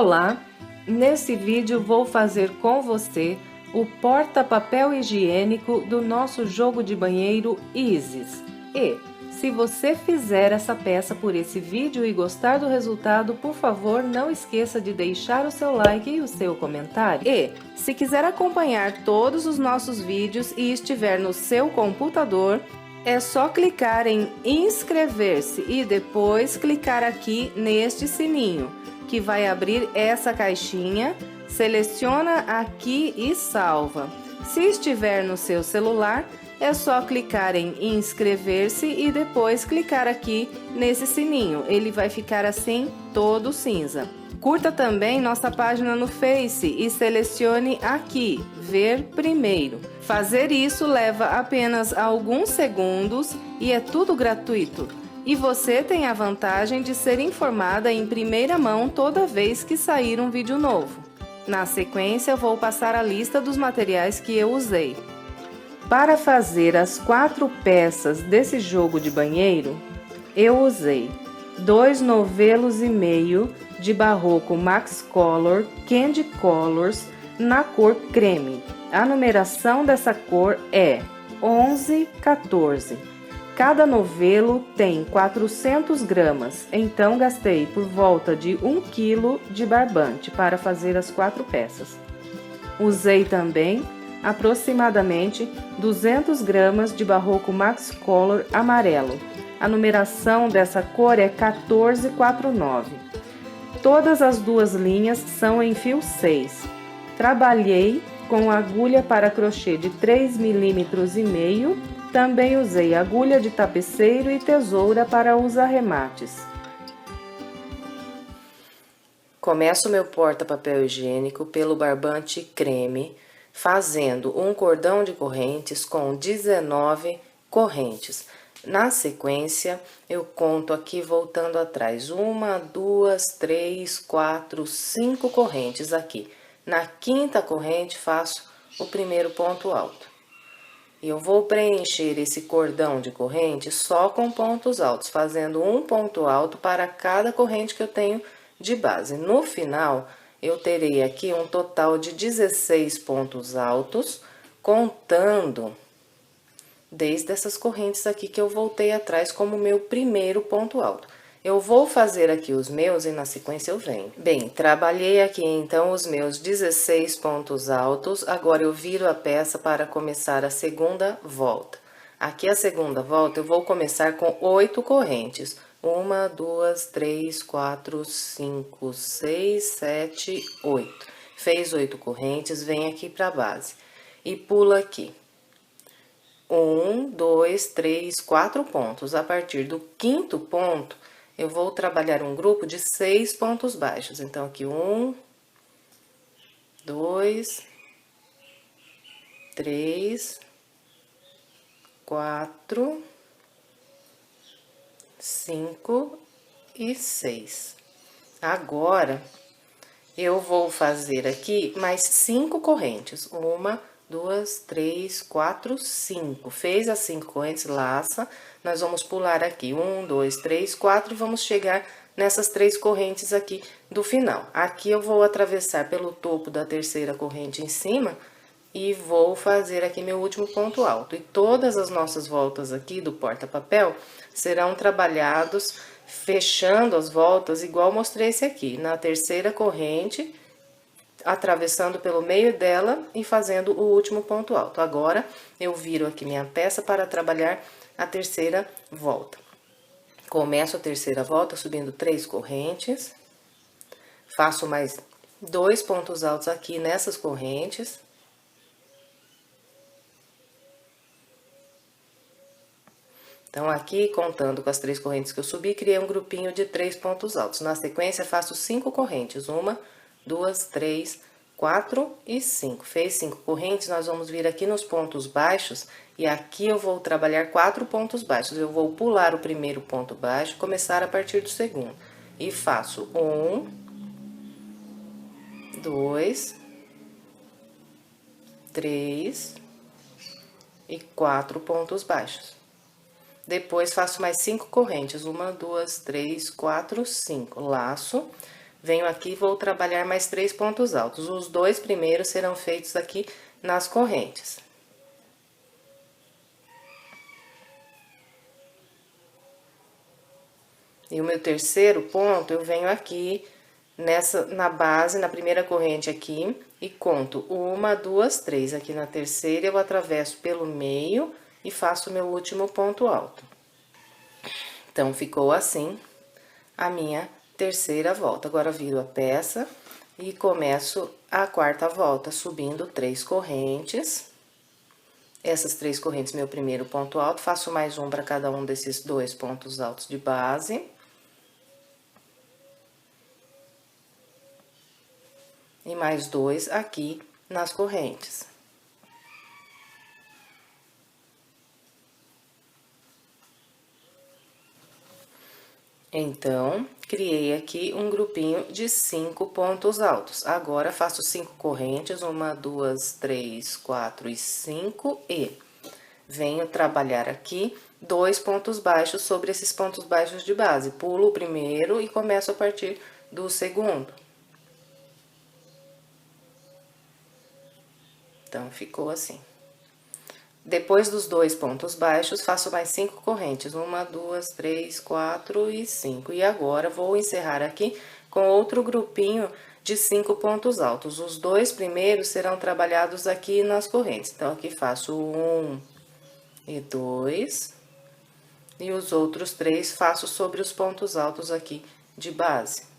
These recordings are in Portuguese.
Olá! Nesse vídeo vou fazer com você o porta-papel higiênico do nosso jogo de banheiro Isis. E, se você fizer essa peça por esse vídeo e gostar do resultado, por favor, não esqueça de deixar o seu like e o seu comentário. E, se quiser acompanhar todos os nossos vídeos e estiver no seu computador, é só clicar em inscrever-se e depois clicar aqui neste sininho, que vai abrir essa caixinha, seleciona aqui e salva. Se estiver no seu celular, é só clicar em inscrever-se e depois clicar aqui nesse sininho, ele vai ficar assim todo cinza. Curta também nossa página no Face e selecione aqui, ver primeiro. Fazer isso leva apenas alguns segundos e é tudo gratuito. E você tem a vantagem de ser informada em primeira mão toda vez que sair um vídeo novo. Na sequência, vou passar a lista dos materiais que eu usei. Para fazer as 4 peças desse jogo de banheiro, eu usei 2 novelos e meio de Barroco Max Color Candy Colors na cor creme. A numeração dessa cor é 1114. Cada novelo tem 400 gramas, então gastei por volta de 1 kg de barbante para fazer as 4 peças. Usei também aproximadamente 200 gramas de Barroco Max Color amarelo. A numeração dessa cor é 1449. Todas as duas linhas são em fio 6. Trabalhei com agulha para crochê de 3,5 mm. Também usei agulha de tapeceiro e tesoura para os arremates. Começo meu porta-papel higiênico pelo barbante creme, fazendo um cordão de correntes com 19 correntes. Na sequência, eu conto aqui voltando atrás, 1, 2, 3, 4, 5 correntes aqui. Na 5ª corrente, faço o primeiro ponto alto. E eu vou preencher esse cordão de corrente só com pontos altos, fazendo um ponto alto para cada corrente que eu tenho de base. No final, eu terei aqui um total de 16 pontos altos, contando desde essas correntes aqui que eu voltei atrás como meu primeiro ponto alto. Eu vou fazer aqui os meus e na sequência eu venho. Bem, trabalhei aqui então os meus 16 pontos altos, agora eu viro a peça para começar a segunda volta. Aqui a segunda volta eu vou começar com 8 correntes. 1, 2, 3, 4, 5, 6, 7, 8. Fez 8 correntes, vem aqui para a base e pula aqui. 1, 2, 3, 4 pontos. A partir do 5º ponto, eu vou trabalhar um grupo de 6 pontos baixos. Então, aqui 1, 2, 3, 4, 5 e 6. Agora, eu vou fazer aqui mais 5 correntes. 1, 2, 3, 4, 5. Fez as 5 correntes, laça. Nós vamos pular aqui 1, 2, 3, 4 e vamos chegar nessas 3 correntes aqui do final. Aqui eu vou atravessar pelo topo da 3ª corrente em cima e vou fazer aqui meu último ponto alto. E todas as nossas voltas aqui do porta-papel serão trabalhados fechando as voltas igual mostrei esse aqui, na 3ª corrente, atravessando pelo meio dela e fazendo o último ponto alto. Agora, eu viro aqui minha peça para trabalhar a 3ª volta. Começo a 3ª volta subindo 3 correntes, faço mais 2 pontos altos aqui nessas correntes. Então, aqui, contando com as 3 correntes que eu subi, criei um grupinho de 3 pontos altos. Na sequência, faço 5 correntes, 1, 2, 3, 4 e 5. Fez 5 correntes, nós vamos vir aqui nos pontos baixos e aqui eu vou trabalhar 4 pontos baixos. Eu vou pular o primeiro ponto baixo, começar a partir do segundo. E faço 1, 2, 3 e 4 pontos baixos. Depois faço mais 5 correntes, 1, 2, 3, 4, 5. Laço. Venho aqui e vou trabalhar mais 3 pontos altos. Os 2 primeiros serão feitos aqui nas correntes. E o meu terceiro ponto, eu venho aqui na base, na primeira corrente aqui, e conto 1, 2, 3. Aqui na terceira, eu atravesso pelo meio e faço o meu último ponto alto. Então, ficou assim a minha terceira volta. Agora, viro a peça e começo a quarta volta, subindo 3 correntes. Essas 3 correntes, meu primeiro ponto alto, faço mais um para cada um desses 2 pontos altos de base. E mais 2 aqui nas correntes. Então, criei aqui um grupinho de 5 pontos altos. Agora, faço 5 correntes, 1, 2, 3, 4 e 5, e venho trabalhar aqui 2 pontos baixos sobre esses pontos baixos de base. Pulo o primeiro e começo a partir do segundo. Então, ficou assim. Depois dos 2 pontos baixos, faço mais 5 correntes. 1, 2, 3, 4 e 5. E agora, vou encerrar aqui com outro grupinho de 5 pontos altos. Os 2 primeiros serão trabalhados aqui nas correntes. Então, aqui faço 1 e 2. E os outros 3 faço sobre os pontos altos aqui de base.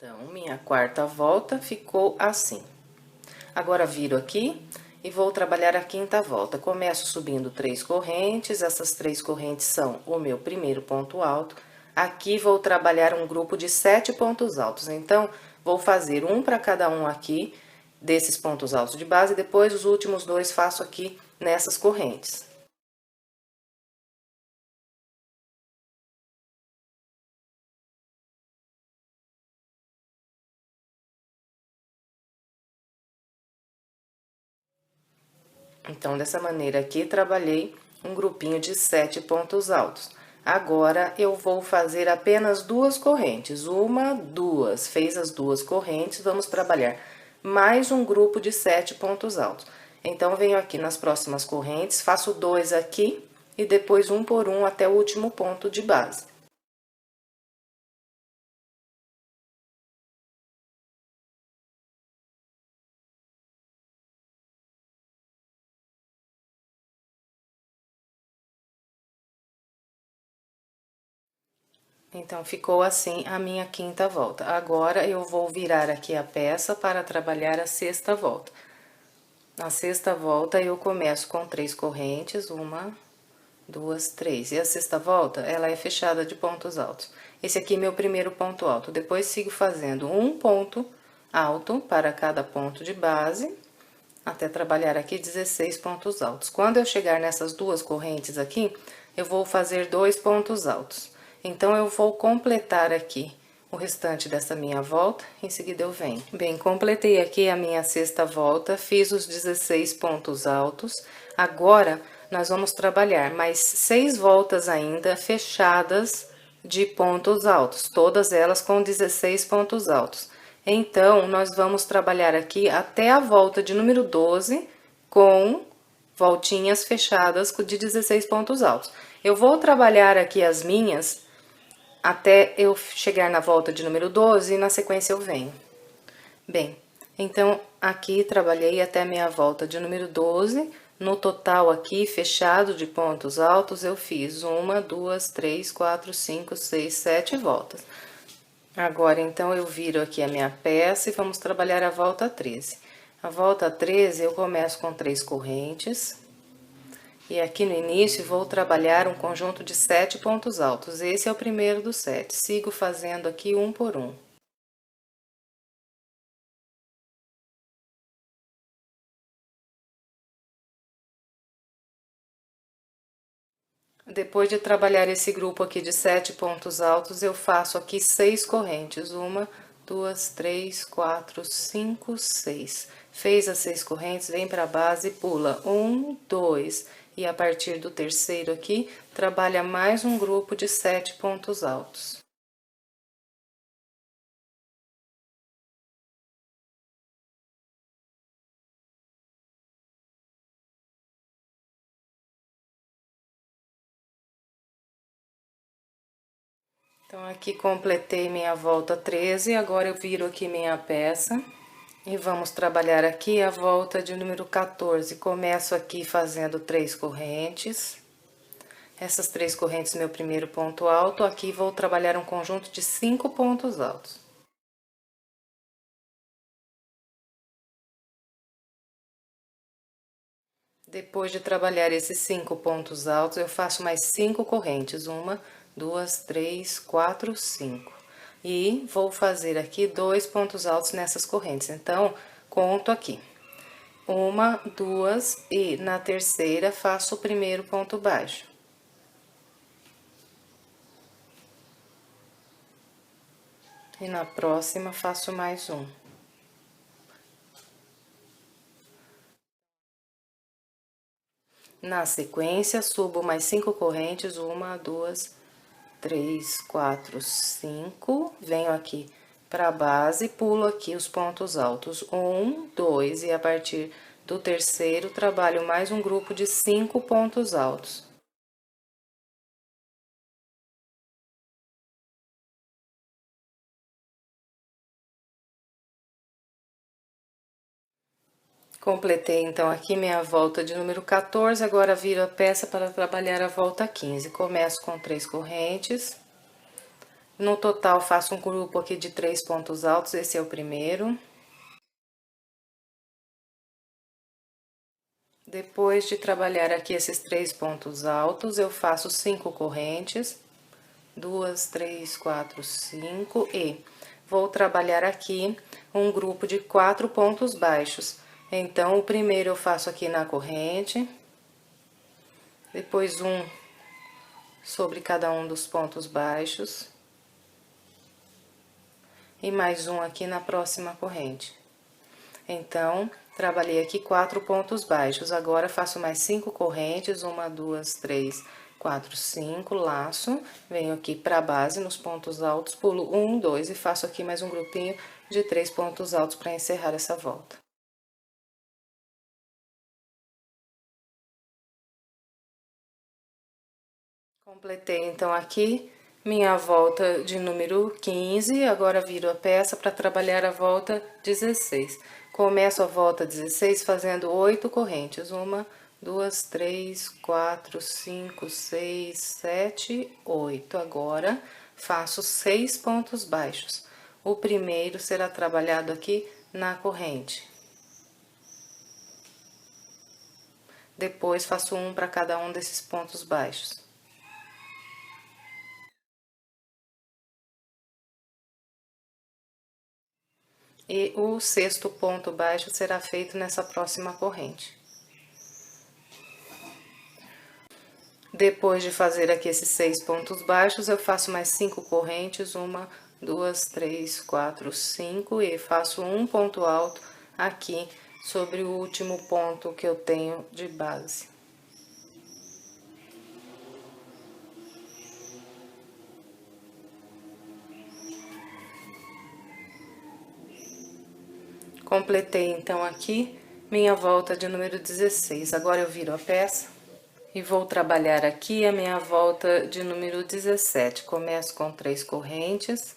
Então, minha quarta volta ficou assim. Agora, viro aqui e vou trabalhar a quinta volta. Começo subindo 3 correntes, essas 3 correntes são o meu primeiro ponto alto. Aqui, vou trabalhar um grupo de 7 pontos altos. Então, vou fazer um para cada um aqui, desses pontos altos de base, e depois os últimos 2 faço aqui nessas correntes. Então, dessa maneira aqui, trabalhei um grupinho de 7 pontos altos. Agora, eu vou fazer apenas 2 correntes. 1, 2. Fez as 2 correntes, vamos trabalhar mais um grupo de 7 pontos altos. Então, venho aqui nas próximas correntes, faço 2 aqui e depois um por um até o último ponto de base. Então, ficou assim a minha quinta volta. Agora, eu vou virar aqui a peça para trabalhar a sexta volta. Na sexta volta, eu começo com 3 correntes, 1, 2, 3. E a sexta volta, ela é fechada de pontos altos. Esse aqui é meu primeiro ponto alto. Depois, sigo fazendo um ponto alto para cada ponto de base, até trabalhar aqui 16 pontos altos. Quando eu chegar nessas 2 correntes aqui, eu vou fazer 2 pontos altos. Então, eu vou completar aqui o restante dessa minha volta, em seguida eu venho. Bem, completei aqui a minha sexta volta, fiz os 16 pontos altos. Agora, nós vamos trabalhar mais 6 voltas ainda fechadas de pontos altos, todas elas com 16 pontos altos. Então, nós vamos trabalhar aqui até a volta de número 12 com voltinhas fechadas de 16 pontos altos. Eu vou trabalhar aqui as minhas até eu chegar na volta de número 12 e na sequência eu venho. Bem, então, aqui trabalhei até a minha volta de número 12. No total aqui, fechado de pontos altos, eu fiz 1, 2, 3, 4, 5, 6, 7 voltas. Agora, então, eu viro aqui a minha peça e vamos trabalhar a volta 13. A volta 13, eu começo com 3 correntes. E aqui no início, vou trabalhar um conjunto de 7 pontos altos. Esse é o primeiro dos 7. Sigo fazendo aqui um por um. Depois de trabalhar esse grupo aqui de 7 pontos altos, eu faço aqui 6 correntes. 1, 2, 3, 4, 5, 6. Fez as 6 correntes, vem para a base e pula 1, 2. E a partir do terceiro aqui, trabalha mais um grupo de 7 pontos altos. Então, aqui completei minha volta 13, agora eu viro aqui minha peça e vamos trabalhar aqui a volta de número 14. Começo aqui fazendo 3 correntes. Essas 3 correntes, meu primeiro ponto alto. Aqui vou trabalhar um conjunto de 5 pontos altos. Depois de trabalhar esses 5 pontos altos, eu faço mais 5 correntes. 1, 2, 3, 4, 5. E vou fazer aqui 2 pontos altos nessas correntes. Então, conto aqui. 1, 2 e na terceira faço o primeiro ponto baixo. E na próxima faço mais um. Na sequência, subo mais 5 correntes, 1, 2, 3, 4, 5. Venho aqui para a base, pulo aqui os pontos altos, 1, 2, e a partir do terceiro, trabalho mais um grupo de 5 pontos altos. Completei, então, aqui minha volta de número 14, agora viro a peça para trabalhar a volta 15. Começo com 3 correntes. No total, faço um grupo aqui de 3 pontos altos, esse é o primeiro. Depois de trabalhar aqui esses 3 pontos altos, eu faço 5 correntes. 2, 3, 4, 5 e vou trabalhar aqui um grupo de 4 pontos baixos. Então, o primeiro eu faço aqui na corrente, depois um sobre cada um dos pontos baixos e mais um aqui na próxima corrente. Então, trabalhei aqui 4 pontos baixos, agora faço mais 5 correntes, 1, 2, 3, 4, 5, laço, venho aqui para a base nos pontos altos, pulo 1, 2 e faço aqui mais um grupinho de 3 pontos altos para encerrar essa volta. Completei, então, aqui minha volta de número 15, agora viro a peça para trabalhar a volta 16. Começo a volta 16 fazendo 8 correntes. 1, 2, 3, 4, 5, 6, 7, 8. Agora, faço 6 pontos baixos. O primeiro será trabalhado aqui na corrente. Depois, faço um para cada um desses pontos baixos. E o sexto ponto baixo será feito nessa próxima corrente. Depois de fazer aqui esses 6 pontos baixos, eu faço mais 5 correntes, 1, 2, 3, 4, 5, e faço um ponto alto aqui sobre o último ponto que eu tenho de base. Completei, então, aqui minha volta de número 16. Agora eu viro a peça e vou trabalhar aqui a minha volta de número 17. Começo com 3 correntes,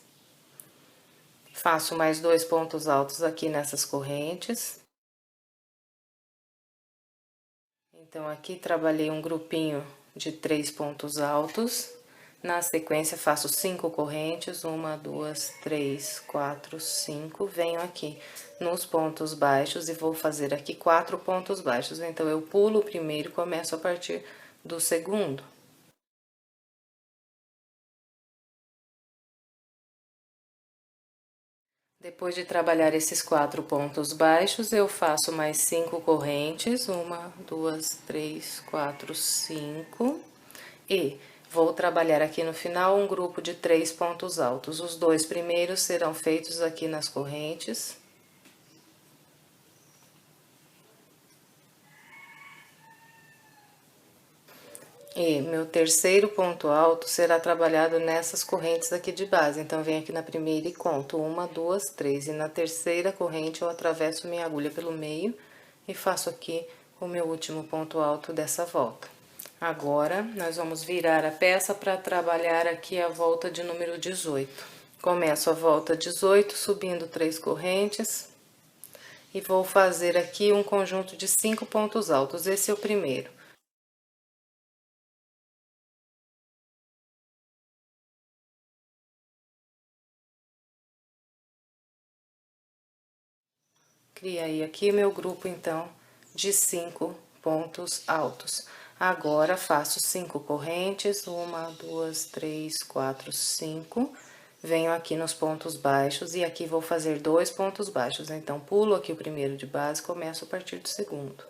faço mais 2 pontos altos aqui nessas correntes. Então, aqui trabalhei um grupinho de 3 pontos altos. Na sequência, faço 5 correntes, 1, 2, 3, 4, 5. Venho aqui nos pontos baixos e vou fazer aqui 4 pontos baixos. Então, eu pulo o primeiro e começo a partir do segundo. Depois de trabalhar esses 4 pontos baixos, eu faço mais 5 correntes, 1, 2, 3, 4, 5, e vou trabalhar aqui no final um grupo de 3 pontos altos. Os 2 primeiros serão feitos aqui nas correntes. E meu terceiro ponto alto será trabalhado nessas correntes aqui de base. Então, venho aqui na primeira e conto 1, 2, 3. E na terceira corrente eu atravesso minha agulha pelo meio e faço aqui o meu último ponto alto dessa volta. Agora, nós vamos virar a peça para trabalhar aqui a volta de número 18. Começo a volta 18, subindo 3 correntes. E vou fazer aqui um conjunto de 5 pontos altos. Esse é o primeiro. Criei aqui meu grupo, então, de 5 pontos altos. Agora, faço 5 correntes, 1, 2, 3, 4, 5. Venho aqui nos pontos baixos e aqui vou fazer 2 pontos baixos. Então, pulo aqui o primeiro de base e começo a partir do segundo.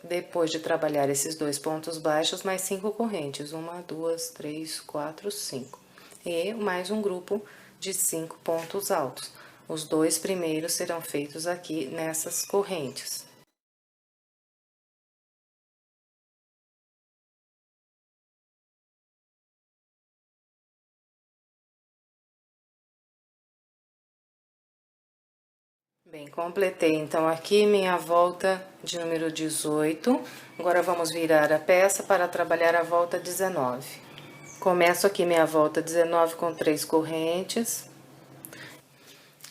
Depois de trabalhar esses 2 pontos baixos, mais 5 correntes. 1, 2, 3, 4, 5. E mais um grupo de 5 pontos altos. Os 2 primeiros serão feitos aqui nessas correntes. Bem, completei então aqui minha volta de número 18. Agora vamos virar a peça para trabalhar a volta 19. Começo aqui minha volta 19 com 3 correntes.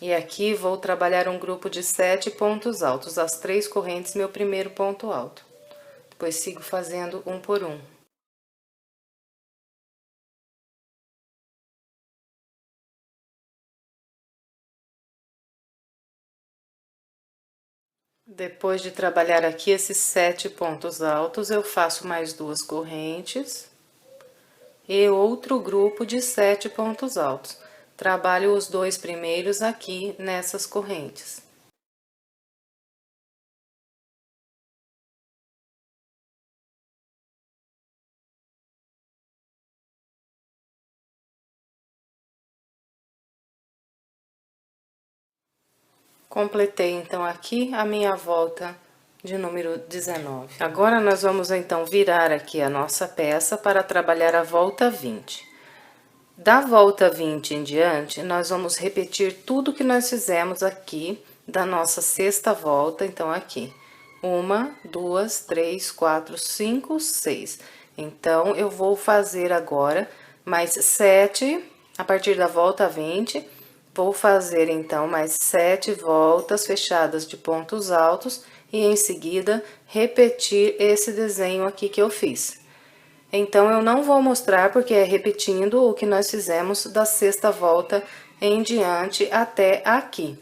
E aqui vou trabalhar um grupo de 7 pontos altos, as 3 correntes, meu primeiro ponto alto. Depois sigo fazendo um por um. Depois de trabalhar aqui esses 7 pontos altos, eu faço mais 2 correntes e outro grupo de 7 pontos altos. Trabalho os 2 primeiros aqui nessas correntes. Completei então aqui a minha volta de número 19. Agora nós vamos então virar aqui a nossa peça para trabalhar a volta 20. Da volta 20 em diante, nós vamos repetir tudo que nós fizemos aqui da nossa sexta volta. Então, aqui, 1, 2, 3, 4, 5, 6. Então, eu vou fazer agora mais 7, a partir da volta 20, vou fazer então mais 7 voltas fechadas de pontos altos e em seguida repetir esse desenho aqui que eu fiz. Então, eu não vou mostrar porque é repetindo o que nós fizemos da sexta volta em diante até aqui.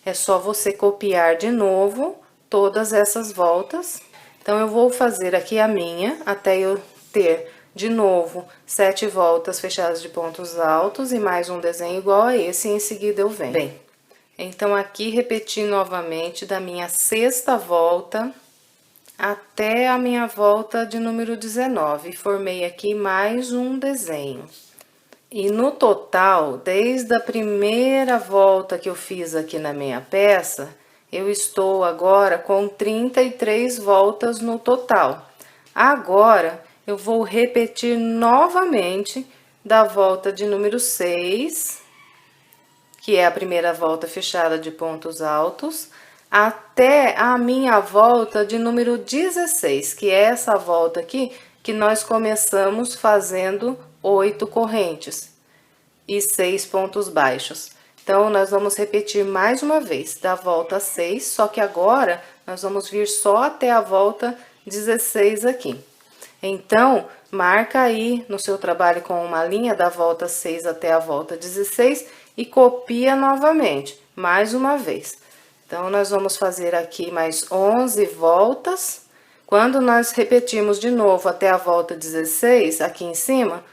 É só você copiar de novo todas essas voltas. Então, eu vou fazer aqui a minha até eu ter de novo 7 voltas fechadas de pontos altos e mais um desenho igual a esse, e em seguida eu venho. Bem, então aqui repeti novamente da minha sexta volta até a minha volta de número 19, formei aqui mais um desenho. E no total, desde a primeira volta que eu fiz aqui na minha peça, eu estou agora com 33 voltas no total. Agora, eu vou repetir novamente da volta de número 6, que é a primeira volta fechada de pontos altos, até a minha volta de número 16, que é essa volta aqui que nós começamos fazendo 8 correntes e 6 pontos baixos. Então, nós vamos repetir mais uma vez da volta 6, só que agora nós vamos vir só até a volta 16 aqui. Então, marca aí no seu trabalho com uma linha da volta 6 até a volta 16 e copia novamente, mais uma vez. Então, nós vamos fazer aqui mais 11 voltas. Quando nós repetirmos de novo até a volta 16, aqui em cima,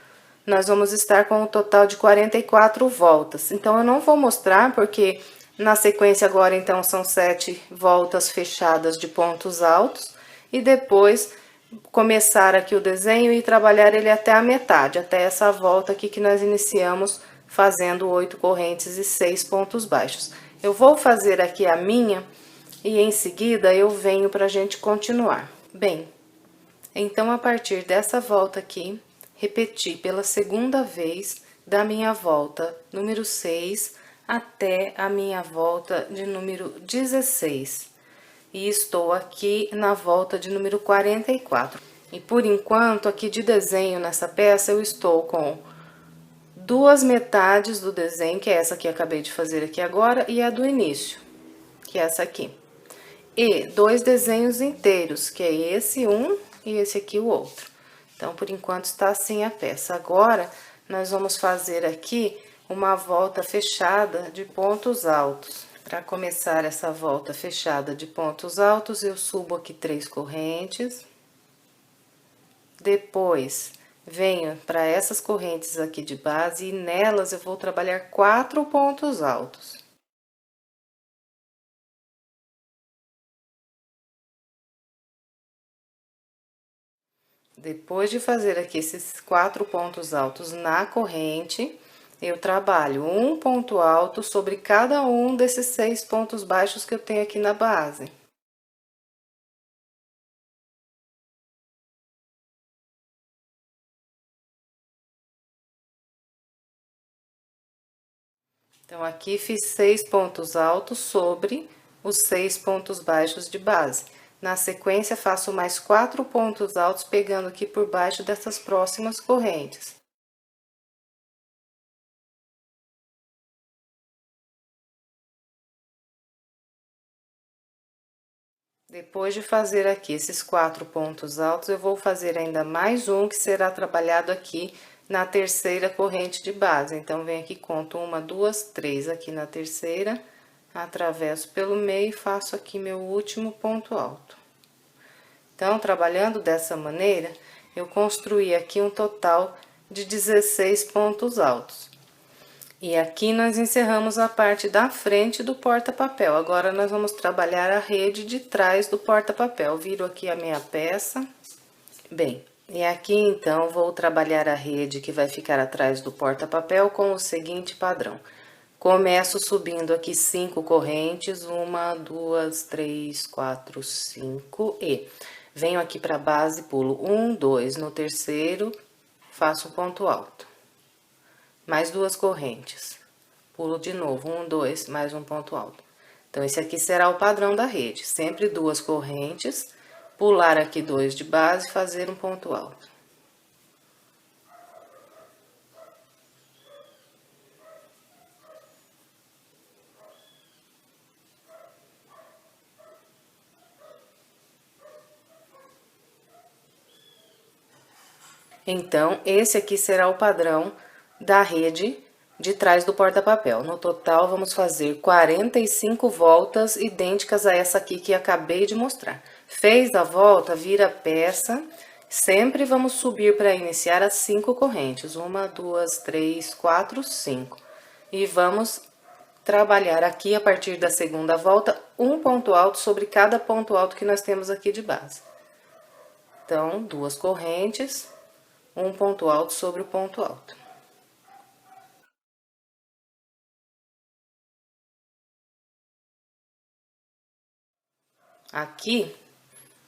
nós vamos estar com um total de 44 voltas. Então, eu não vou mostrar, porque na sequência agora, então, são 7 voltas fechadas de pontos altos. E depois, começar aqui o desenho e trabalhar ele até a metade, até essa volta aqui que nós iniciamos fazendo 8 correntes e 6 pontos baixos. Eu vou fazer aqui a minha e em seguida eu venho pra gente continuar. Bem, então a partir dessa volta aqui, repeti pela segunda vez da minha volta número 6 até a minha volta de número 16. E estou aqui na volta de número 44. E por enquanto, aqui de desenho nessa peça, eu estou com duas metades do desenho, que é essa que eu acabei de fazer aqui agora, e a do início, que é essa aqui. E dois desenhos inteiros, que é esse um e esse aqui o outro. Então, por enquanto, está assim a peça. Agora, nós vamos fazer aqui uma volta fechada de pontos altos. Para começar essa volta fechada de pontos altos, eu subo aqui 3 correntes. Depois, venho para essas correntes aqui de base e nelas eu vou trabalhar 4 pontos altos. Depois de fazer aqui esses 4 pontos altos na corrente, eu trabalho um ponto alto sobre cada um desses 6 pontos baixos que eu tenho aqui na base. Então, aqui fiz 6 pontos altos sobre os 6 pontos baixos de base. Na sequência, faço mais 4 pontos altos, pegando aqui por baixo dessas próximas correntes. Depois de fazer aqui esses 4 pontos altos, eu vou fazer ainda mais um, que será trabalhado aqui na terceira corrente de base. Então, venho aqui, conto 1, 2, 3 aqui na terceira, atravesso pelo meio e faço aqui meu último ponto alto. Então, trabalhando dessa maneira, eu construí aqui um total de 16 pontos altos. E aqui nós encerramos a parte da frente do porta-papel. Agora, nós vamos trabalhar a rede de trás do porta-papel. Viro aqui a minha peça. Bem, e aqui, então, vou trabalhar a rede que vai ficar atrás do porta-papel com o seguinte padrão. Começo subindo aqui 5 correntes, 1, 2, 3, 4, 5 e venho aqui para a base, pulo 1, 2, no terceiro, faço um ponto alto. Mais 2 correntes, pulo de novo, 1, 2, mais um ponto alto. Então, esse aqui será o padrão da rede, sempre 2 correntes, pular aqui 2 de base, fazer um ponto alto. Então, esse aqui será o padrão da rede de trás do porta-papel. No total, vamos fazer 45 voltas idênticas a essa aqui que acabei de mostrar. Fez a volta, vira a peça, sempre vamos subir para iniciar as 5 correntes. 1, 2, 3, 4, 5. E vamos trabalhar aqui, a partir da segunda volta, um ponto alto sobre cada ponto alto que nós temos aqui de base. Então, 2 correntes, um ponto alto sobre o ponto alto. Aqui,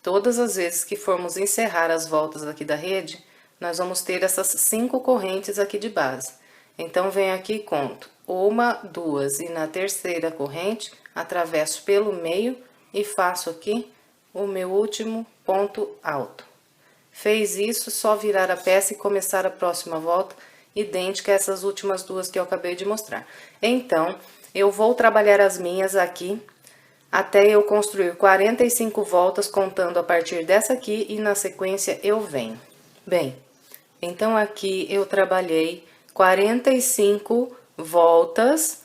todas as vezes que formos encerrar as voltas aqui da rede, nós vamos ter essas 5 correntes aqui de base. Então, venho aqui e conto 1, 2 e na terceira corrente, atravesso pelo meio e faço aqui o meu último ponto alto. Fez isso, só virar a peça e começar a próxima volta, idêntica a essas últimas 2 que eu acabei de mostrar. Então, eu vou trabalhar as minhas aqui, até eu construir 45 voltas, contando a partir dessa aqui, e na sequência eu venho. Bem, então aqui eu trabalhei 45 voltas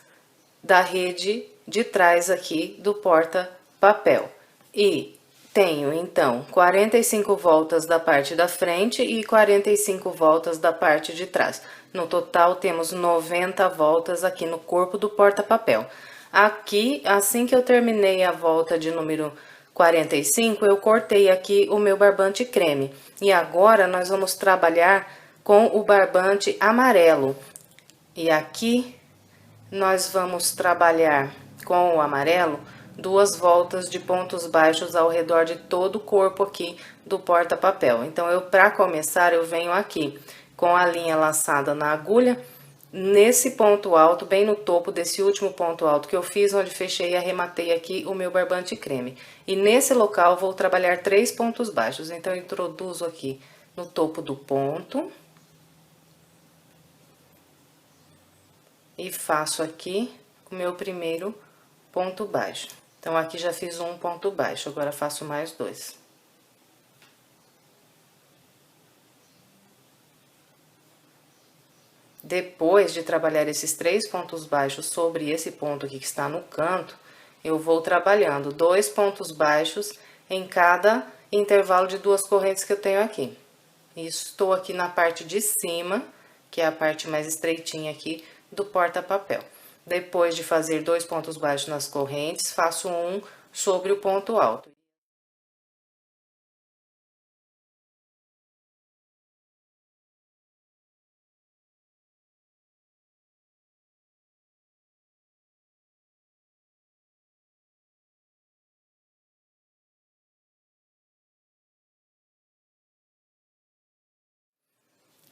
da rede de trás aqui do porta-papel. E tenho, então, 45 voltas da parte da frente e 45 voltas da parte de trás. No total, temos 90 voltas aqui no corpo do porta-papel. Aqui, assim que eu terminei a volta de número 45, eu cortei aqui o meu barbante creme. E agora, nós vamos trabalhar com o barbante amarelo. E aqui, nós vamos trabalhar com o amarelo 2 voltas de pontos baixos ao redor de todo o corpo aqui do porta-papel. Então, para começar, eu venho aqui com a linha laçada na agulha, nesse ponto alto, bem no topo desse último ponto alto que eu fiz, onde fechei e arrematei aqui o meu barbante creme. E nesse local, vou trabalhar 3 pontos baixos. Então, eu introduzo aqui no topo do ponto. E faço aqui o meu primeiro ponto baixo. Então, aqui já fiz um ponto baixo, agora faço mais 2. Depois de trabalhar esses 3 pontos baixos sobre esse ponto aqui que está no canto, eu vou trabalhando 2 pontos baixos em cada intervalo de 2 correntes que eu tenho aqui. E estou aqui na parte de cima, que é a parte mais estreitinha aqui do porta-papel. Depois de fazer 2 pontos baixos nas correntes, faço um sobre o ponto alto.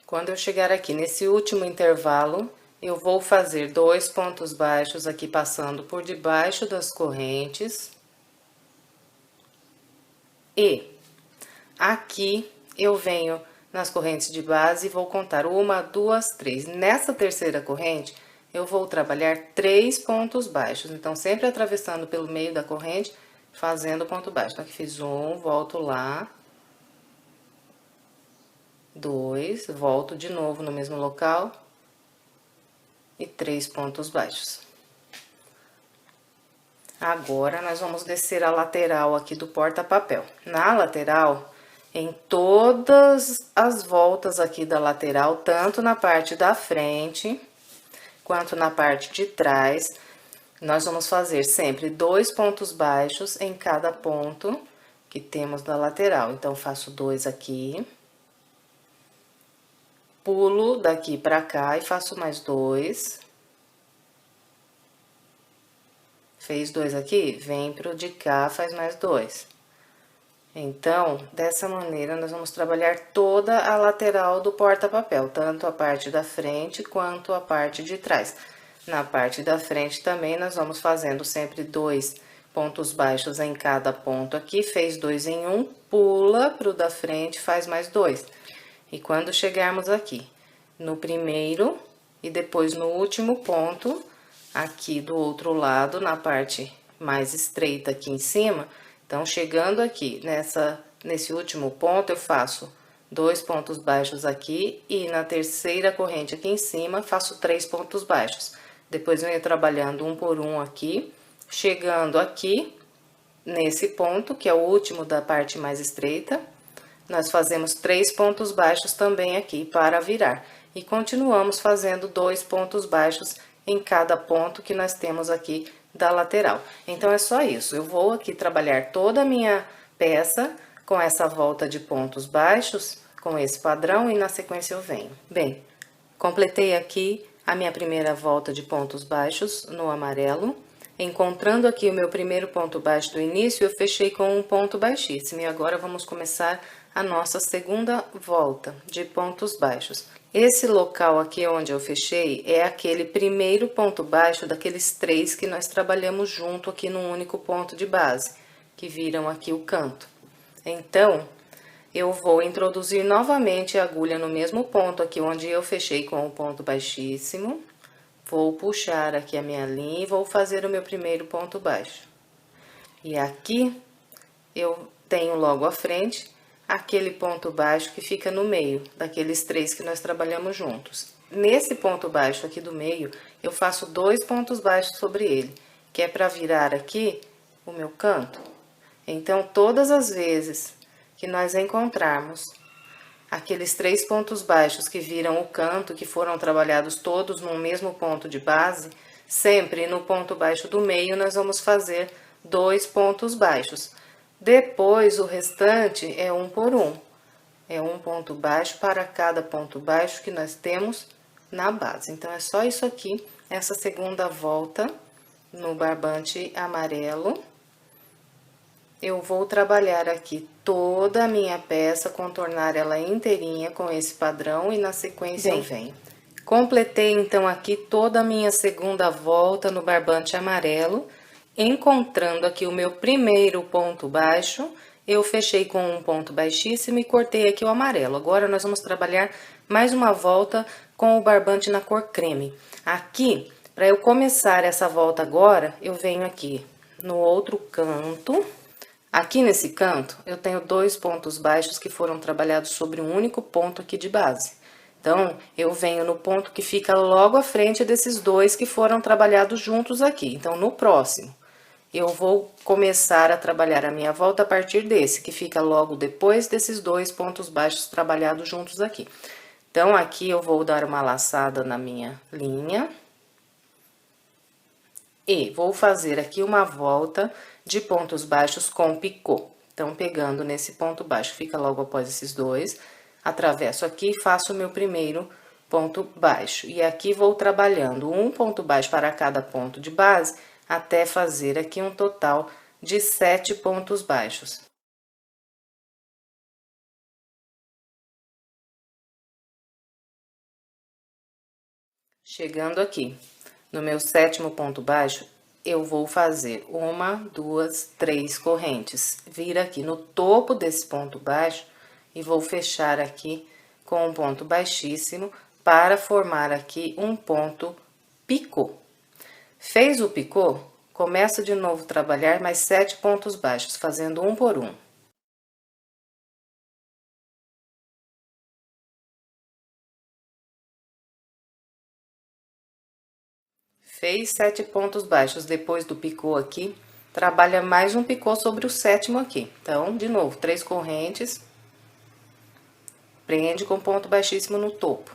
Quando eu chegar aqui nesse último intervalo, eu vou fazer 2 pontos baixos aqui passando por debaixo das correntes. E aqui eu venho nas correntes de base e vou contar 1, 2, 3. Nessa terceira corrente, eu vou trabalhar 3 pontos baixos. Então, sempre atravessando pelo meio da corrente, fazendo ponto baixo. Então, aqui fiz 1, volto lá. 2, volto de novo no mesmo local. E 3 pontos baixos. Agora, nós vamos descer a lateral aqui do porta-papel. Na lateral, em todas as voltas aqui da lateral, tanto na parte da frente, quanto na parte de trás, nós vamos fazer sempre 2 pontos baixos em cada ponto que temos da lateral. Então, faço 2 aqui. Pulo daqui pra cá e faço mais 2. Fez 2 aqui, vem pro de cá, faz mais 2. Então, dessa maneira, nós vamos trabalhar toda a lateral do porta-papel, tanto a parte da frente quanto a parte de trás. Na parte da frente também, nós vamos fazendo sempre 2 pontos baixos em cada ponto aqui. Fez 2 em um, pula pro da frente, faz mais 2. E quando chegarmos aqui no primeiro e depois no último ponto, aqui do outro lado, na parte mais estreita aqui em cima, então, chegando aqui nesse último ponto, eu faço 2 pontos baixos aqui e na terceira corrente aqui em cima, faço 3 pontos baixos. Depois, venho trabalhando um por um aqui, chegando aqui nesse ponto, que é o último da parte mais estreita, nós fazemos 3 pontos baixos também aqui para virar. E continuamos fazendo 2 pontos baixos em cada ponto que nós temos aqui da lateral. Então, é só isso. Eu vou aqui trabalhar toda a minha peça com essa volta de pontos baixos, com esse padrão, e na sequência eu venho. Bem, completei aqui a minha primeira volta de pontos baixos no amarelo. Encontrando aqui o meu primeiro ponto baixo do início, eu fechei com um ponto baixíssimo. E agora, vamos começar a nossa segunda volta de pontos baixos. Esse local aqui onde eu fechei é aquele primeiro ponto baixo daqueles 3 que nós trabalhamos junto aqui num único ponto de base, que viram aqui o canto. Então, eu vou introduzir novamente a agulha no mesmo ponto aqui onde eu fechei com o ponto baixíssimo. Vou puxar aqui a minha linha e vou fazer o meu primeiro ponto baixo. E aqui, eu tenho logo à frente aquele ponto baixo que fica no meio daqueles 3 que nós trabalhamos juntos. Nesse ponto baixo aqui do meio, eu faço 2 pontos baixos sobre ele, que é para virar aqui o meu canto. Então, todas as vezes que nós encontrarmos aqueles 3 pontos baixos que viram o canto, que foram trabalhados todos no mesmo ponto de base, sempre no ponto baixo do meio, nós vamos fazer 2 pontos baixos. Depois, o restante é um por um. É um ponto baixo para cada ponto baixo que nós temos na base. Então, é só isso aqui, essa segunda volta no barbante amarelo. eu vou trabalhar aqui toda a minha peça, contornar ela inteirinha com esse padrão e na sequência eu venho. Completei então aqui toda a minha segunda volta no barbante amarelo, encontrando aqui o meu primeiro ponto baixo, eu fechei com um ponto baixíssimo e cortei aqui o amarelo. Agora nós vamos trabalhar mais uma volta com o barbante na cor creme. Aqui, para eu começar essa volta agora, eu venho aqui no outro canto. Aqui nesse canto, eu tenho dois pontos baixos que foram trabalhados sobre um único ponto aqui de base. Então, eu venho no ponto que fica logo à frente desses dois que foram trabalhados juntos aqui. Então, no próximo, eu vou começar a trabalhar a minha volta a partir desse, que fica logo depois desses dois pontos baixos trabalhados juntos aqui. Então, aqui eu vou dar uma laçada na minha linha. E vou fazer aqui uma volta de pontos baixos com picô. Então, pegando nesse ponto baixo, fica logo após esses dois, atravesso aqui e faço o meu primeiro ponto baixo. E aqui vou trabalhando um ponto baixo para cada ponto de base, até fazer aqui um total de 7 pontos baixos. Chegando aqui no meu 7º ponto baixo, eu vou fazer 1, 2, 3 correntes. Vir aqui no topo desse ponto baixo e vou fechar aqui com um ponto baixíssimo para formar aqui um ponto picô. Fez o picô, começa de novo a trabalhar mais 7 pontos baixos, fazendo um por um. Fez 7 pontos baixos depois do picô aqui, trabalha mais um picô sobre o 7º aqui. Então, de novo, 3 correntes, prende com ponto baixíssimo no topo.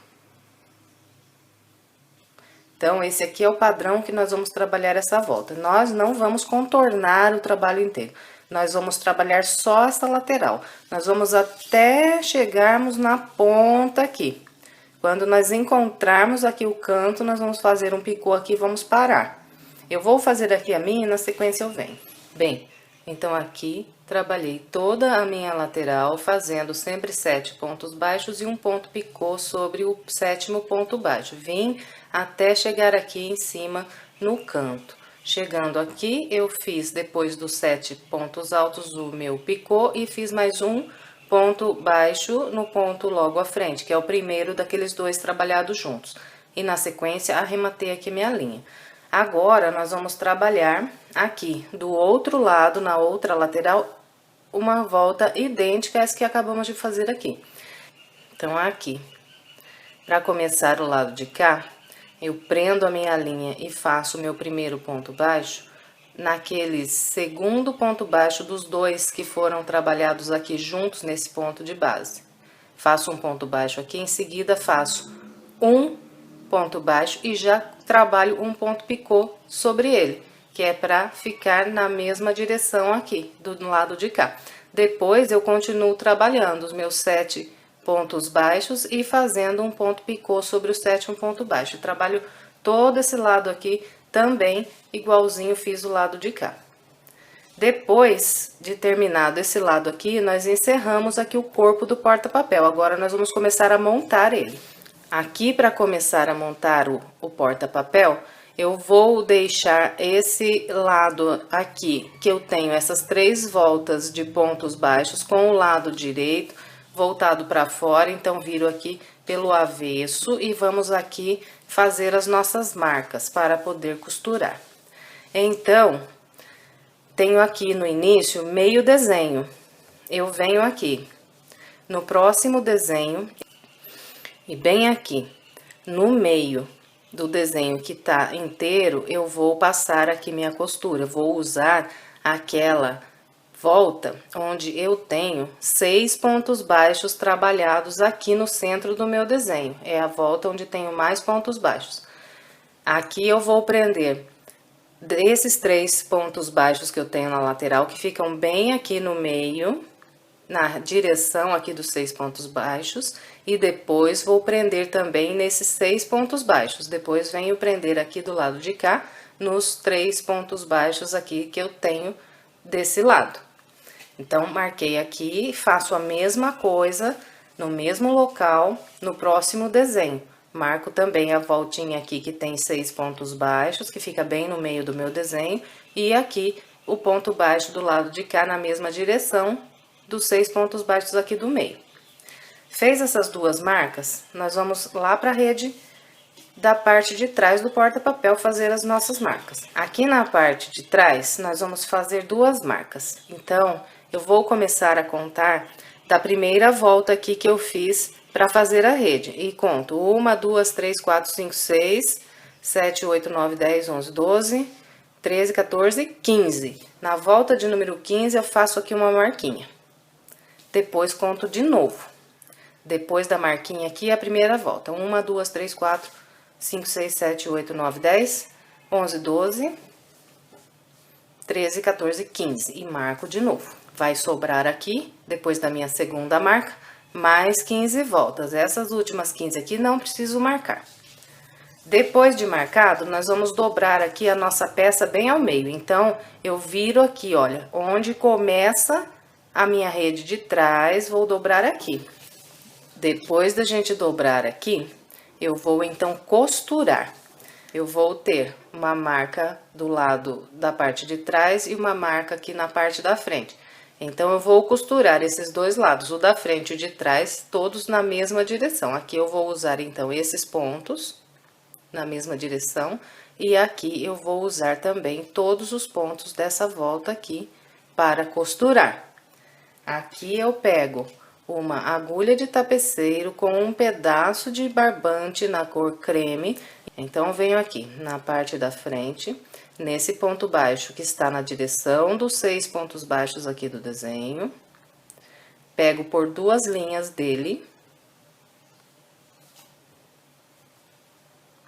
Então, esse aqui é o padrão que nós vamos trabalhar essa volta. Nós não vamos contornar o trabalho inteiro, nós vamos trabalhar só essa lateral. Nós vamos até chegarmos na ponta aqui. Quando nós encontrarmos aqui o canto, nós vamos fazer um picô aqui e vamos parar. Eu vou fazer aqui a minha e na sequência eu venho. Bem, então aqui trabalhei toda a minha lateral, fazendo sempre 7 pontos baixos e um ponto picô sobre o 7º ponto baixo. Vim até chegar aqui em cima no canto. Chegando aqui, eu fiz depois dos 7 pontos altos o meu picô e fiz mais um ponto baixo no ponto logo à frente, que é o primeiro daqueles dois trabalhados juntos. E na sequência, arrematei aqui minha linha. Agora, nós vamos trabalhar aqui do outro lado, na outra lateral, uma volta idêntica a essa que acabamos de fazer aqui. Então, aqui, para começar o lado de cá, eu prendo a minha linha e faço o meu primeiro ponto baixo naquele segundo ponto baixo dos dois que foram trabalhados aqui juntos nesse ponto de base. Faço um ponto baixo aqui, em seguida faço um ponto baixo e já trabalho um ponto picô sobre ele, que é para ficar na mesma direção aqui, do lado de cá. Depois, eu continuo trabalhando os meus 7 pontos baixos e fazendo um ponto picô sobre o 7º ponto baixo. Trabalho todo esse lado aqui também, igualzinho fiz o lado de cá. Depois de terminado esse lado aqui, nós encerramos aqui o corpo do porta-papel. Agora, nós vamos começar a montar ele. Aqui, para começar a montar o porta-papel, eu vou deixar esse lado aqui, que eu tenho essas 3 voltas de pontos baixos, com o lado direito voltado para fora. Então, viro aqui pelo avesso e vamos aqui fazer as nossas marcas para poder costurar. Então, tenho aqui no início meio desenho. Eu venho aqui no próximo desenho e bem aqui no meio do desenho que tá inteiro, eu vou passar aqui minha costura. Vou usar aquela volta onde eu tenho 6 pontos baixos trabalhados aqui no centro do meu desenho. É a volta onde tenho mais pontos baixos. Aqui eu vou prender desses 3 pontos baixos que eu tenho na lateral, que ficam bem aqui no meio, na direção aqui dos 6 pontos baixos, e depois vou prender também nesses 6 pontos baixos. Depois venho prender aqui do lado de cá, nos 3 pontos baixos aqui que eu tenho desse lado. Então, marquei aqui, faço a mesma coisa no mesmo local, no próximo desenho. Marco também a voltinha aqui que tem 6 pontos baixos, que fica bem no meio do meu desenho. E aqui o ponto baixo do lado de cá na mesma direção dos 6 pontos baixos aqui do meio. Fez essas duas marcas, nós vamos lá para a rede da parte de trás do porta-papel fazer as nossas marcas. Aqui na parte de trás, nós vamos fazer duas marcas. Então, eu vou começar a contar da primeira volta aqui que eu fiz para fazer a rede. E conto 1, 2, 3, 4, 5, 6, 7, 8, 9, 10, 11, 12, 13, 14, 15. Na volta de número 15, eu faço aqui uma marquinha. Depois, conto de novo. Depois da marquinha aqui, a primeira volta. 1, 2, 3, 4, 5, 6, 7, 8, 9, 10, 11, 12, 13, 14, 15. E marco de novo. Vai sobrar aqui, depois da minha segunda marca, mais 15 voltas. Essas últimas 15 aqui não preciso marcar. Depois de marcado, nós vamos dobrar aqui a nossa peça bem ao meio. Então, eu viro aqui, olha, onde começa a minha rede de trás, vou dobrar aqui. Depois da gente dobrar aqui, eu vou então costurar. Eu vou ter uma marca do lado da parte de trás e uma marca aqui na parte da frente. Então, eu vou costurar esses dois lados, o da frente e o de trás, todos na mesma direção. Aqui eu vou usar então esses pontos na mesma direção e aqui eu vou usar também todos os pontos dessa volta aqui para costurar. Aqui eu pego uma agulha de tapeceiro com um pedaço de barbante na cor creme. Então, venho aqui na parte da frente, nesse ponto baixo que está na direção dos 6 pontos baixos aqui do desenho. Pego por duas linhas dele.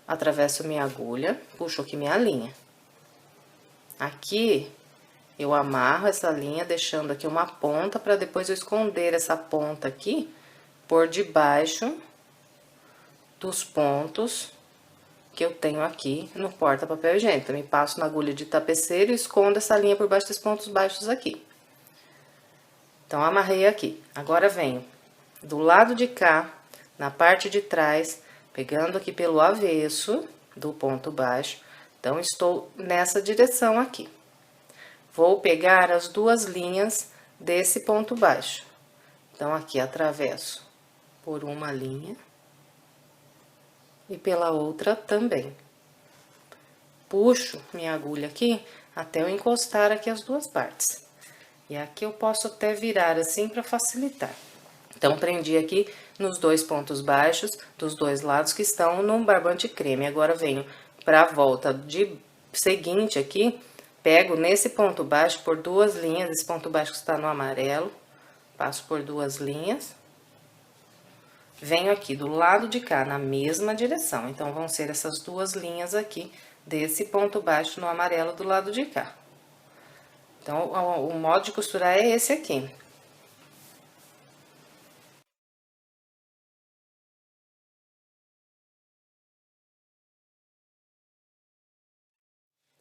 Atravesso minha agulha, puxo aqui minha linha. Aqui eu amarro essa linha, deixando aqui uma ponta, para depois eu esconder essa ponta aqui por debaixo dos pontos que eu tenho aqui no porta-papel higiênico. Também passo na agulha de tapeceiro e escondo essa linha por baixo dos pontos baixos aqui. Então, amarrei aqui. Agora, venho do lado de cá, na parte de trás, pegando aqui pelo avesso do ponto baixo. Então, estou nessa direção aqui. Vou pegar as duas linhas desse ponto baixo. Então, aqui atravesso por uma linha e pela outra também. Puxo minha agulha aqui até eu encostar aqui as duas partes. E aqui eu posso até virar assim para facilitar. Então, prendi aqui nos dois pontos baixos dos dois lados que estão no barbante creme. Agora, venho para a volta de seguinte aqui. Pego nesse ponto baixo por duas linhas, esse ponto baixo que está no amarelo, passo por duas linhas. Venho aqui do lado de cá, na mesma direção. Então, vão ser essas duas linhas aqui, desse ponto baixo no amarelo do lado de cá. Então, o modo de costurar é esse aqui.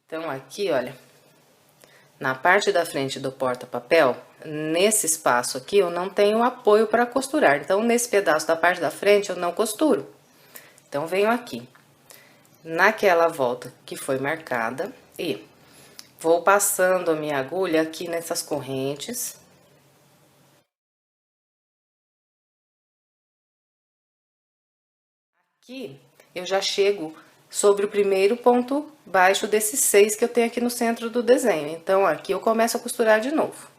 Então, aqui, olha, na parte da frente do porta-papel, nesse espaço aqui, eu não tenho apoio para costurar. Então, nesse pedaço da parte da frente, eu não costuro. Então, venho aqui, naquela volta que foi marcada, e vou passando a minha agulha aqui nessas correntes. Aqui, eu já chego sobre o primeiro ponto baixo desses 6 que eu tenho aqui no centro do desenho. Então, aqui eu começo a costurar de novo.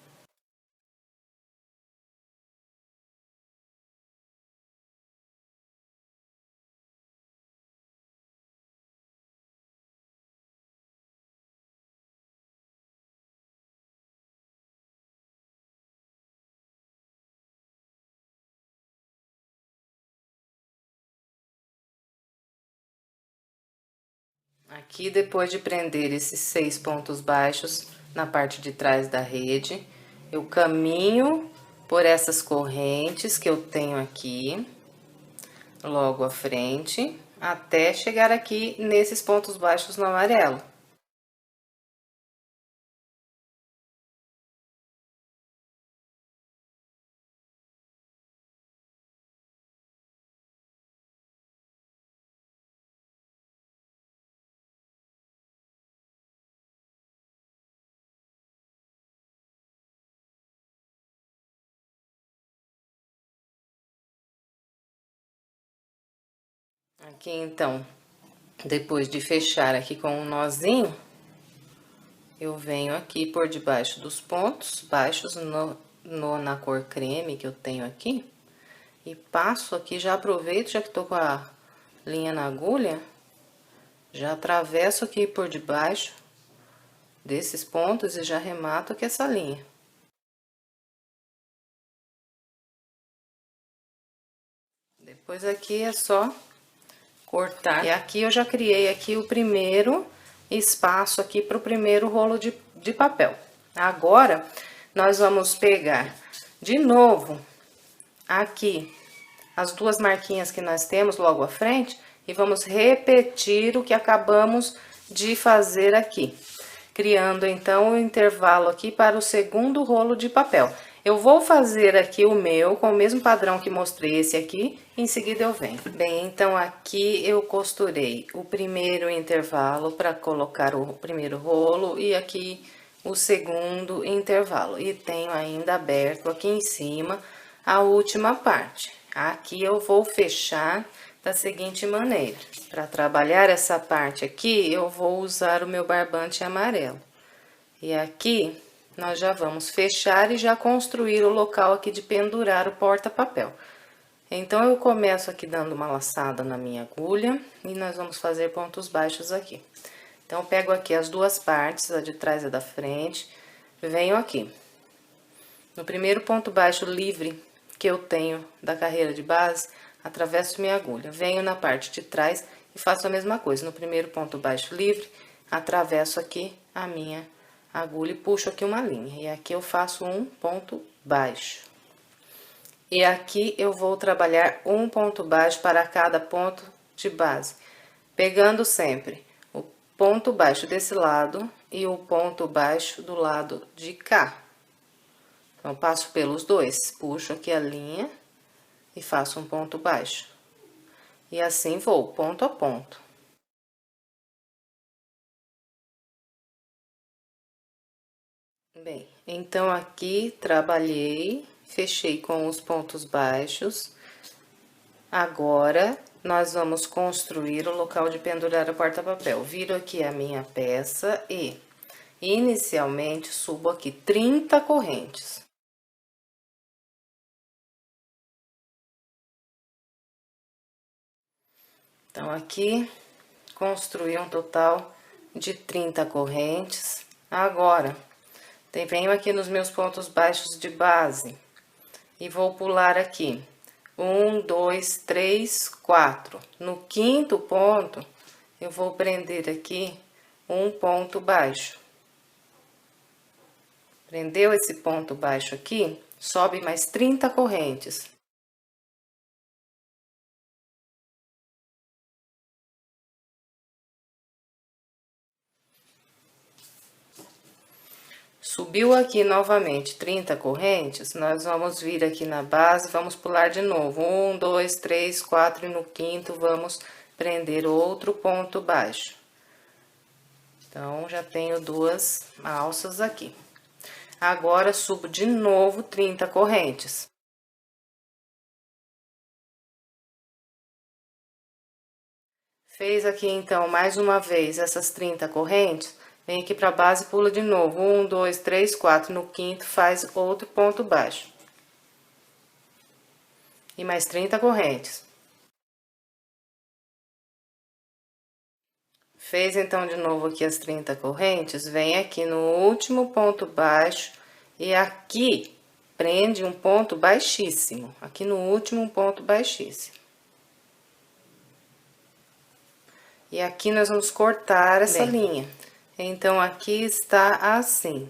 Aqui, depois de prender esses 6 pontos baixos na parte de trás da rede, eu caminho por essas correntes que eu tenho aqui, logo à frente, até chegar aqui nesses pontos baixos no amarelo. Aqui, então, depois de fechar aqui com um nozinho, eu venho aqui por debaixo dos pontos baixos na cor creme que eu tenho aqui. E passo aqui, já aproveito, já que tô com a linha na agulha, já atravesso aqui por debaixo desses pontos e já remato aqui essa linha. Depois aqui é só cortar. E aqui eu já criei aqui o primeiro espaço aqui para o primeiro rolo de papel. Agora, nós vamos pegar de novo aqui as duas marquinhas que nós temos logo à frente e vamos repetir o que acabamos de fazer aqui, criando então o intervalo aqui para o segundo rolo de papel. Eu vou fazer aqui o meu com o mesmo padrão que mostrei esse aqui, em seguida eu venho. Bem, então aqui eu costurei o primeiro intervalo para colocar o primeiro rolo e aqui o segundo intervalo. E tenho ainda aberto aqui em cima a última parte. Aqui eu vou fechar da seguinte maneira. Para trabalhar essa parte aqui, eu vou usar o meu barbante amarelo. E aqui, nós já vamos fechar e já construir o local aqui de pendurar o porta-papel. Então, eu começo aqui dando uma laçada na minha agulha e nós vamos fazer pontos baixos aqui. Então, eu pego aqui as duas partes, a de trás e a da frente, venho aqui. No primeiro ponto baixo livre que eu tenho da carreira de base, atravesso minha agulha, venho na parte de trás e faço a mesma coisa. No primeiro ponto baixo livre, atravesso aqui a minha agulha e puxo aqui uma linha. E aqui eu faço um ponto baixo. E aqui eu vou trabalhar um ponto baixo para cada ponto de base, pegando sempre o ponto baixo desse lado e o ponto baixo do lado de cá. Então, passo pelos dois, puxo aqui a linha e faço um ponto baixo. E assim vou, ponto a ponto. Bem, então aqui trabalhei, fechei com os pontos baixos. Agora, nós vamos construir o local de pendurar o porta-papel. Viro aqui a minha peça e, inicialmente, subo aqui 30 correntes. Então, aqui, construí um total de 30 correntes. Agora, venho aqui nos meus pontos baixos de base e vou pular aqui. 1, 2, 3, 4. No quinto ponto, eu vou prender aqui um ponto baixo. Prendeu esse ponto baixo aqui, sobe mais 30 correntes. Subiu aqui novamente 30 correntes, nós vamos vir aqui na base, vamos pular de novo. 1, 2, 3, 4 e no quinto vamos prender outro ponto baixo. Então, já tenho duas alças aqui. Agora, subo de novo 30 correntes. Fez aqui, então, mais uma vez essas 30 correntes, vem aqui pra base e pula de novo. 1, 2, 3, 4. No quinto, faz outro ponto baixo. E mais 30 correntes. Fez, então, de novo aqui as 30 correntes, vem aqui no último ponto baixo e aqui prende um ponto baixíssimo. Aqui no último ponto baixíssimo. E aqui nós vamos cortar essa linha. Então, aqui está assim.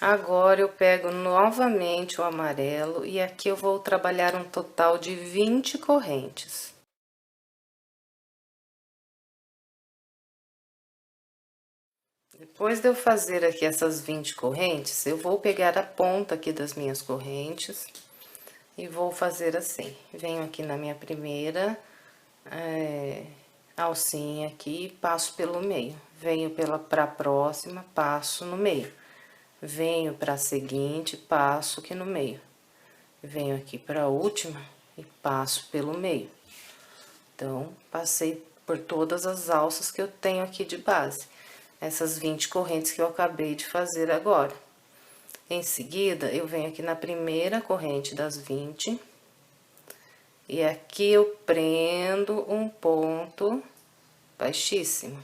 Agora, eu pego novamente o amarelo e aqui eu vou trabalhar um total de 20 correntes. Depois de eu fazer aqui essas 20 correntes, eu vou pegar a ponta aqui das minhas correntes e vou fazer assim. Venho aqui na minha primeira alcinha aqui, passo pelo meio. Venho pra próxima, passo no meio. Venho pra seguinte, passo aqui no meio. Venho aqui pra última e passo pelo meio. Então, passei por todas as alças que eu tenho aqui de base. Essas 20 correntes que eu acabei de fazer agora. Em seguida, eu venho aqui na primeira corrente das 20. E aqui eu prendo um ponto baixíssimo.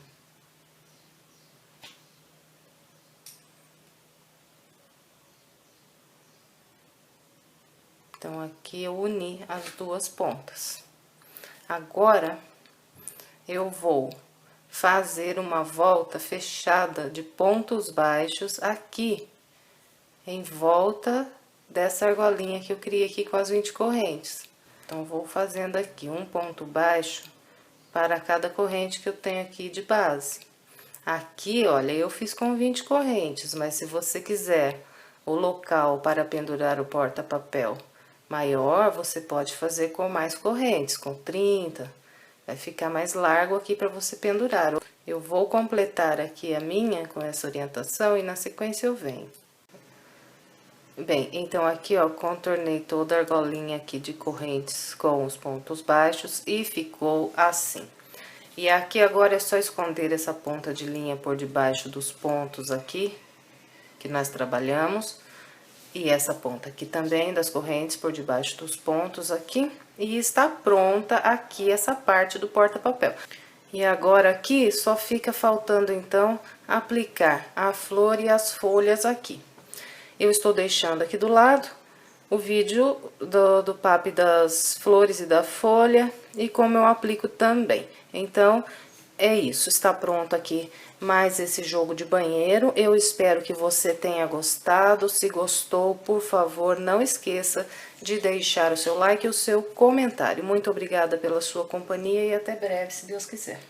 Então, aqui eu uni as duas pontas. Agora, eu vou fazer uma volta fechada de pontos baixos aqui, em volta dessa argolinha que eu criei aqui com as 20 correntes. Então, vou fazendo aqui um ponto baixo para cada corrente que eu tenho aqui de base. Aqui, olha, eu fiz com 20 correntes, mas se você quiser o local para pendurar o porta-papel maior, você pode fazer com mais correntes, com 30. Vai ficar mais largo aqui para você pendurar. Eu vou completar aqui a minha com essa orientação e na sequência eu venho. Bem, então aqui, ó, contornei toda a argolinha aqui de correntes com os pontos baixos e ficou assim. E aqui agora é só esconder essa ponta de linha por debaixo dos pontos aqui, que nós trabalhamos. E essa ponta aqui também das correntes por debaixo dos pontos aqui. E está pronta aqui essa parte do porta-papel. E agora aqui só fica faltando então aplicar a flor e as folhas aqui. Eu estou deixando aqui do lado o vídeo do pape das flores e da folha e como eu aplico também. Então, é isso, está pronto aqui mais esse jogo de banheiro. Eu espero que você tenha gostado. Se gostou, por favor, não esqueça de deixar o seu like e o seu comentário. Muito obrigada pela sua companhia e até breve, se Deus quiser.